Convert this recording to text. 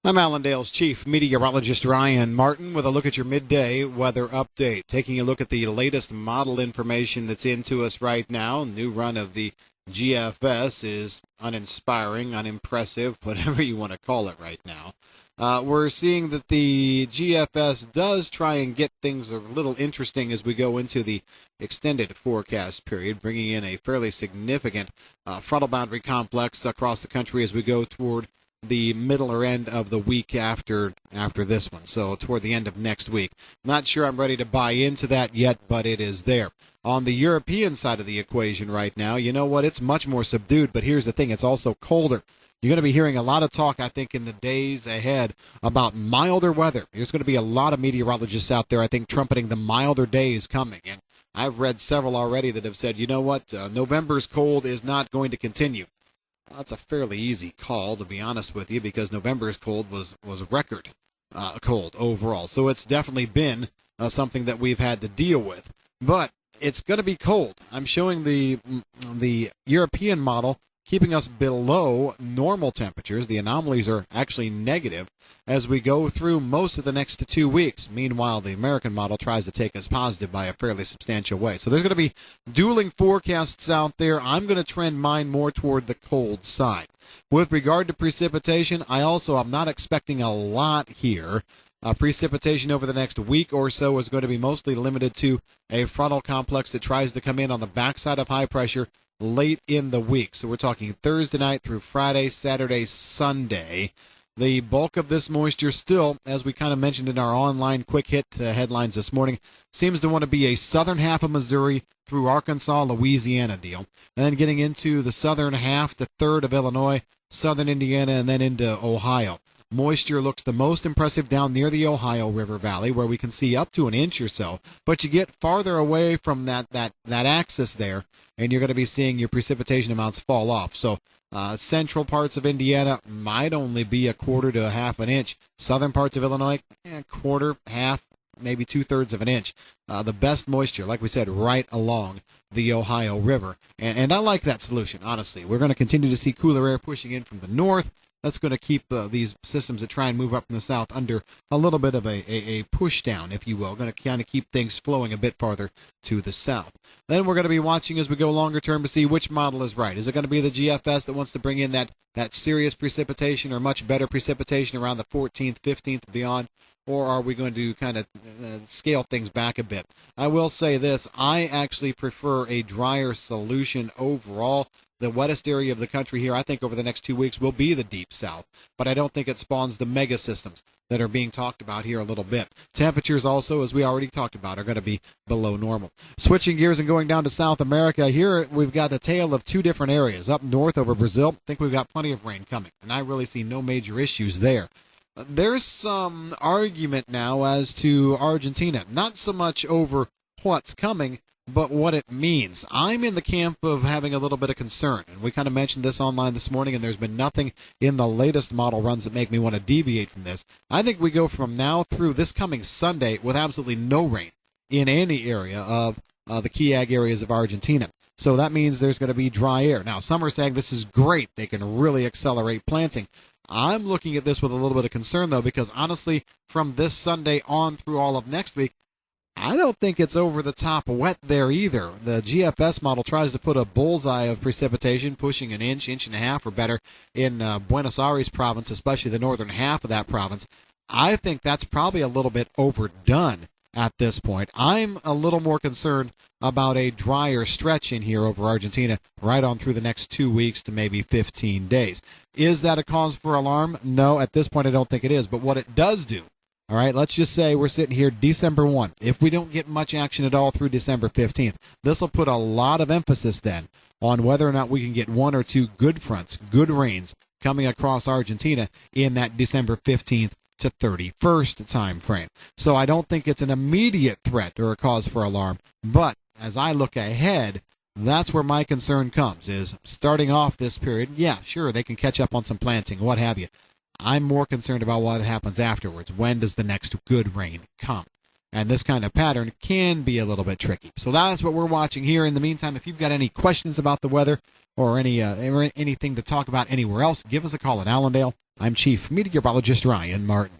I'm Allendale's chief meteorologist Ryan Martin with a look at your midday weather update. Taking a look at the latest model information that's into us right now. New run of the GFS is uninspiring, unimpressive, whatever you want to call it right now. We're seeing that the GFS does try and get things a little interesting as we go into the extended forecast period, bringing in a fairly significant frontal boundary complex across the country as we go toward the middle or end of the week after this one, so toward the end of next week. Not sure I'm ready to buy into that yet, but it is there. On the European side of the equation right now, you know what, it's much more subdued, but here's the thing, it's also colder. You're going to be hearing a lot of talk, I think, in the days ahead about milder weather. There's going to be a lot of meteorologists out there, I think, trumpeting the milder days coming, and I've read several already that have said, you know what, November's cold is not going to continue. That's a fairly easy call, to be honest with you, because November's cold was record cold overall. So it's definitely been something that we've had to deal with. But it's going to be cold. I'm showing the European model keeping us below normal temperatures. The anomalies are actually negative as we go through most of the next 2 weeks. Meanwhile, the American model tries to take us positive by a fairly substantial way. So there's going to be dueling forecasts out there. I'm going to trend mine more toward the cold side. With regard to precipitation, I also am not expecting a lot here. Precipitation over the next week or so is going to be mostly limited to a frontal complex that tries to come in on the backside of high pressure late in the week. So we're talking Thursday night through Friday, Saturday, Sunday. The bulk of this moisture still, as we kind of mentioned in our online quick hit headlines this morning, seems to want to be a southern half of Missouri through Arkansas, Louisiana deal. And then getting into the southern half, the third of Illinois, southern Indiana, and then into Ohio. Moisture looks the most impressive down near the Ohio River Valley, where we can see up to an inch or so. But you get farther away from that axis there, and you're going to be seeing your precipitation amounts fall off. So central parts of Indiana might only be a quarter to a half an inch. Southern parts of Illinois, quarter, half, maybe two-thirds of an inch. The best moisture, like we said, right along the Ohio River. And I like that solution, honestly. We're going to continue to see cooler air pushing in from the north. That's going to keep these systems that try and move up from the south under a little bit of a push down, if you will. Going to kind of keep things flowing a bit farther to the south. Then we're going to be watching as we go longer term to see which model is right. Is it going to be the GFS that wants to bring in that serious precipitation or much better precipitation around the 14th, 15th, beyond? Or are we going to kind of scale things back a bit? I will say this. I actually prefer a drier solution overall. The wettest area of the country here, I think, over the next 2 weeks will be the deep south. But I don't think it spawns the mega systems that are being talked about here a little bit. Temperatures also, as we already talked about, are going to be below normal. Switching gears and going down to South America, here we've got a tale of two different areas. Up north over Brazil, I think we've got plenty of rain coming, and I really see no major issues there. There's some argument now as to Argentina, not so much over what's coming, but what it means. I'm in the camp of having a little bit of concern, and we kind of mentioned this online this morning, and there's been nothing in the latest model runs that make me want to deviate from this. I think we go from now through this coming Sunday with absolutely no rain in any area of the key ag areas of Argentina. So that means there's going to be dry air. Now, some are saying this is great. They can really accelerate planting. I'm looking at this with a little bit of concern, though, because honestly, from this Sunday on through all of next week, I don't think it's over the top wet there either. The GFS model tries to put a bullseye of precipitation, pushing an inch, inch and a half or better in Buenos Aires province, especially the northern half of that province. I think that's probably a little bit overdone at this point. I'm a little more concerned about a drier stretch in here over Argentina right on through the next 2 weeks to maybe 15 days. Is that a cause for alarm? No, at this point I don't think it is. But what it does do, all right, let's just say we're sitting here December 1. If we don't get much action at all through December 15th, this will put a lot of emphasis then on whether or not we can get one or two good fronts, good rains coming across Argentina in that December 15th to 31st time frame. So I don't think it's an immediate threat or a cause for alarm, but as I look ahead, that's where my concern comes, is starting off this period, yeah, sure, they can catch up on some planting, what have you. I'm more concerned about what happens afterwards. When does the next good rain come? And this kind of pattern can be a little bit tricky. So that's what we're watching here. In the meantime, if you've got any questions about the weather or anything to talk about anywhere else, give us a call at Allendale. I'm Chief Meteorologist Ryan Martin.